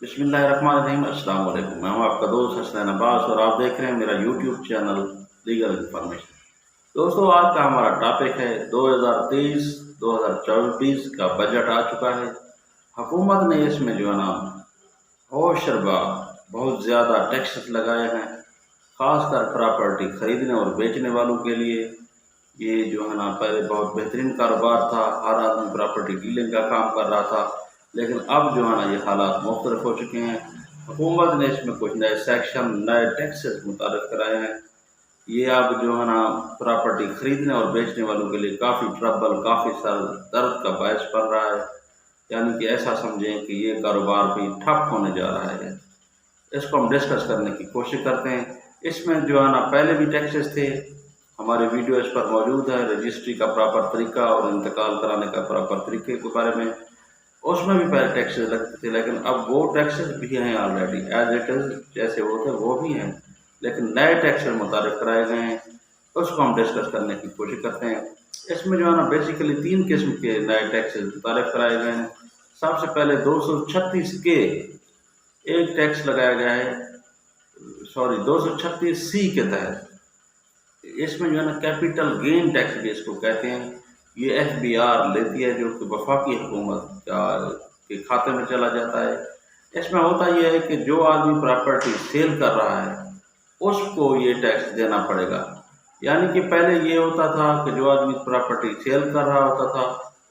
बिस्मिल्लाहिर्रहमानिर्रहीम। अस्सलाम वालेकुम। मैं हूं आपका दोस्त हसनैन अब्बास और आप देख रहे हैं मेरा यूट्यूब चैनल लीगल इन्फॉर्मेशन। दोस्तों, आज का हमारा टॉपिक है 2023-2024 का बजट आ चुका है। हुकूमत ने इसमें जो है ना होशरबा बहुत ज़्यादा टैक्सेस लगाए हैं, ख़ासकर प्रॉपर्टी ख़रीदने और बेचने वालों के लिए। ये जो है ना पहले बहुत बेहतरीन कारोबार था, हर आदमी प्रॉपर्टी डीलिंग का काम कर रहा था, लेकिन अब जो है ना ये हालात मुख्तलिफ हो चुके हैं। हुकूमत ने इसमें कुछ नए सेक्शन, नए टैक्सेस मुतारिफ कराए हैं। ये अब जो है ना प्रॉपर्टी ख़रीदने और बेचने वालों के लिए काफ़ी ट्रबल, काफ़ी सर दर्द का बायस बन रहा है। यानी कि ऐसा समझें कि ये कारोबार भी ठप होने जा रहा है। इसको हम डिस्कस करने की कोशिश करते हैं। इसमें जो है ना पहले भी टैक्सेस थे, हमारे वीडियो इस पर मौजूद है, रजिस्ट्री का प्रॉपर तरीका और इंतकाल कराने का प्रॉपर तरीके के बारे में। उसमें भी पहले टैक्सेस लगते थे, लेकिन अब वो टैक्सेस भी हैं ऑलरेडी एज इट इज़, जैसे वो थे वो भी हैं, लेकिन नए टैक्सेस मुतारिफ कराए गए हैं। उसको हम डिस्कस करने की कोशिश करते हैं। इसमें जो है ना बेसिकली 3 किस्म के नए टैक्सेस मुतारिफ कराए गए हैं। सबसे पहले 236 के एक टैक्स लगाया गया है, 236 सी के तहत। इसमें जो है ना कैपिटल गेन टैक्स भी इसको कहते हैं। ये FBR लेती है, जो कि वफाकी हुकूमत के खाते में चला जाता है। इसमें होता यह है कि जो आदमी प्रॉपर्टी सेल कर रहा है उसको ये टैक्स देना पड़ेगा। यानी कि पहले ये होता था कि जो आदमी प्रॉपर्टी सेल कर रहा होता था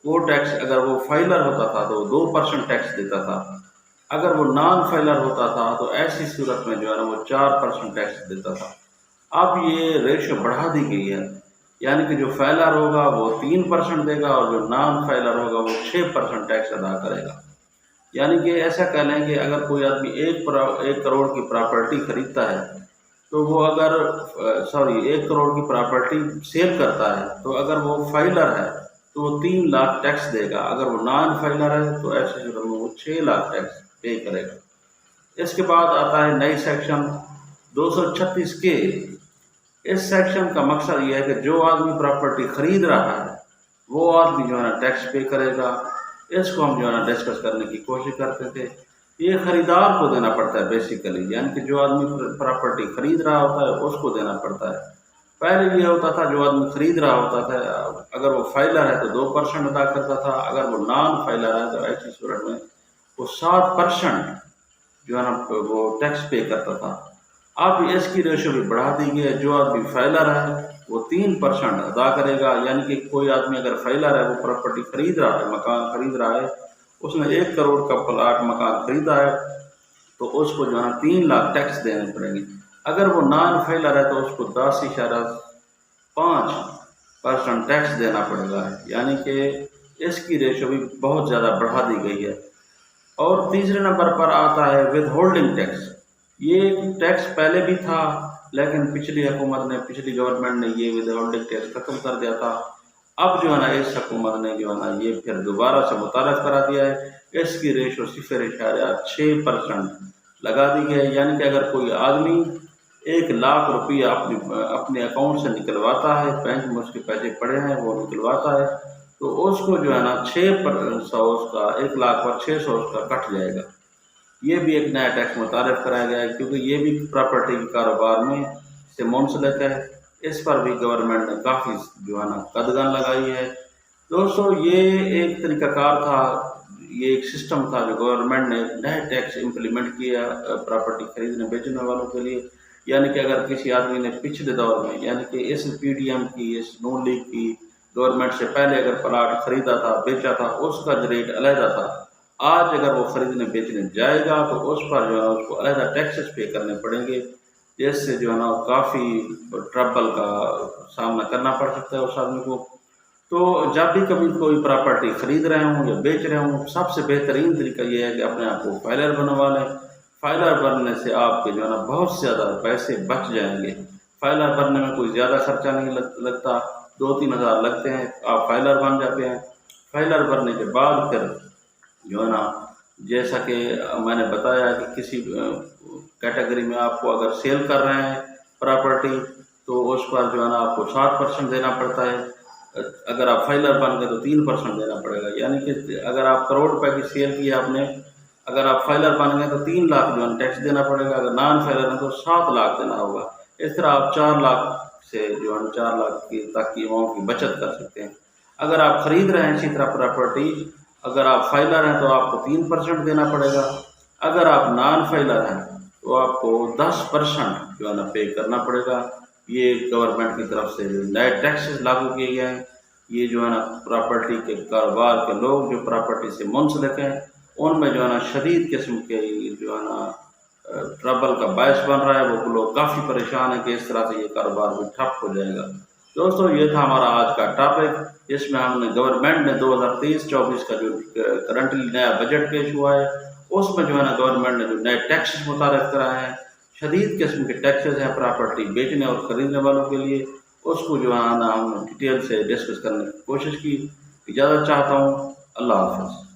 वो टैक्स, अगर वो फाइलर होता था तो 2% टैक्स देता था। अगर वो नॉन फाइलर होता था तो ऐसी सूरत में जो है ना वो 4% टैक्स देता था। अब ये रेशो बढ़ा दी गई है, यानी कि जो फाइलर होगा वो 3% देगा और जो नॉन फाइलर होगा वो 6% टैक्स अदा करेगा। यानी कि ऐसा कह लें कि अगर कोई आदमी 1 करोड़ की प्रॉपर्टी खरीदता है तो वो अगर 1 करोड़ की प्रॉपर्टी सेल करता है तो अगर वो फाइलर है तो वो 3 लाख टैक्स देगा। अगर वो नॉन फाइलर है तो ऐसे सूरत में वो 6 लाख टैक्स पे करेगा। इसके बाद आता है नई सेक्शन 236 के। इस सेक्शन का मकसद ये है कि जो आदमी प्रॉपर्टी खरीद रहा है वो आदमी जो है ना टैक्स पे करेगा। इसको हम जो है ना डिस्कस करने की कोशिश करते थे। ये खरीदार को देना पड़ता है बेसिकली, यानी कि जो आदमी प्रॉपर्टी खरीद रहा होता है उसको देना पड़ता है। पहले ये होता था जो आदमी खरीद रहा होता था अगर वो फाइलर है तो 2% अदा करता था, अगर वो नॉन फाइलर है तो ऐसी सूरत में वो 7% जो है ना वो टैक्स पे करता था। अब इसकी रेशो भी बढ़ा दी गई है। जो आदमी फाइलर है वो 3% अदा करेगा। यानी कि कोई आदमी अगर फाइलर है, वो प्रॉपर्टी खरीद रहा है, मकान खरीद रहा है, उसने 1 करोड़ का प्लाट मकान खरीदा है तो उसको जो है 3 लाख टैक्स देने पड़ेंगे। अगर वो नॉन फाइलर है तो उसको 10.5% टैक्स देना पड़ेगा। यानी कि इसकी रेशो भी बहुत ज़्यादा बढ़ा दी गई है। और तीसरे नंबर पर आता है विद होल्डिंग टैक्स। ये टैक्स पहले भी था, लेकिन पिछली हुकूमत ने, पिछली गवर्नमेंट ने ये विद होल्डिंग टैक्स ख़त्म कर दिया था। अब जो है ना इस हुकूमत ने जो है ना ये फिर दोबारा से मुतारफ़ करा दिया है। इसकी रेशो 0.6% लगा दी है। यानी कि अगर कोई आदमी 1 लाख रुपया अपने अकाउंट से निकलवाता है, बैंक में उसके पैसे पड़े हैं वो निकलवाता है, तो उसको जो है ना 6% उसका 1 लाख पर 600 उसका कट जाएगा। ये भी एक नया टैक्स मुतारिफ कराया गया है, क्योंकि ये भी प्रॉपर्टी के कारोबार में से मुंसलिक है। इस पर भी गवर्नमेंट ने काफ़ी जो है ना कदगन लगाई है। दोस्तों, ये एक तरीक़ाकार था, ये एक सिस्टम था जो गवर्नमेंट ने नए टैक्स इम्प्लीमेंट किया प्रॉपर्टी खरीदने बेचने वालों के लिए। यानी कि अगर किसी आदमी ने पिछले दौर में, यानी कि इस PDM की, इस नून लीग की गवर्नमेंट से पहले अगर प्लाट खरीदा था, बेचा था, उसका रेट अलहदा था। आज अगर वो खरीदने बेचने जाएगा तो उस पर जो है उसको अलहदा टैक्सेस पे करने पड़ेंगे, जिससे जो है ना काफ़ी ट्रबल का सामना करना पड़ सकता है उस आदमी को। तो जब भी कभी कोई प्रॉपर्टी खरीद रहे हों या बेच रहे हों, सबसे बेहतरीन तरीका ये है कि अपने आप को फाइलर बनवा लें। फाइलर बनने से आपके जो है ना बहुत ज़्यादा पैसे बच जाएंगे। फाइलर बनने में कोई ज़्यादा खर्चा नहीं लगता, 2-3 हज़ार लगते हैं, आप फाइलर बन जाते हैं। फाइलर बनने के बाद फिर जो है ना, जैसा कि मैंने बताया कि किसी कैटेगरी में आपको अगर सेल कर रहे हैं प्रॉपर्टी तो उस पर जो है ना आपको 7% देना पड़ता है। अगर आप फाइलर बन गए तो 3% देना पड़ेगा। यानी कि अगर आप करोड़ रुपए की सेल की आपने, اگر آپ فائلر بن گئے تو 3 لاکھ جو ہے ٹیکس دینا پڑے گا، اگر نان فائلر ہیں تو 7 لاکھ دینا ہوگا۔ اس طرح آپ 4 لاکھ سے جو ہے 4 لاکھ کی تک کی اماؤنٹ کی بچت کر سکتے ہیں۔ اگر آپ خرید رہے ہیں اسی طرح پراپرٹی، اگر آپ فائلر ہیں تو آپ کو 3% دینا پڑے گا، اگر آپ نان فائلر ہیں تو آپ کو 10% جو ہے نا پے کرنا پڑے گا۔ یہ گورنمنٹ کی طرف سے جو نئے ٹیکسز لاگو کیے گئے ہیں، یہ جو ہے نا پراپرٹی کے کاروبار کے لوگ جو پراپرٹی سے منسلک ہیں ان میں جو ہے نا شدید قسم کے جو ہے نا ٹربل کا باعث بن رہا ہے۔ وہ لوگ کافی پریشان ہیں کہ اس طرح سے یہ کاروبار بھی ٹھپ ہو جائے گا۔ دوستو یہ تھا ہمارا آج کا ٹاپک، اس میں ہم نے گورنمنٹ نے 2023-24 کا جو کرنٹلی نیا بجٹ پیش ہوا ہے اس میں جو ہے نا گورنمنٹ نے جو نئے ٹیکسز متعارف کرائے ہیں، شدید قسم کے ٹیکسز ہیں پراپرٹی بیچنے اور خریدنے والوں کے لیے، اس کو جو ہے نا ہم ڈیٹیل سے ڈسکس کرنے کی کوشش کی۔ اجازت چاہتا ہوں، اللہ حافظ۔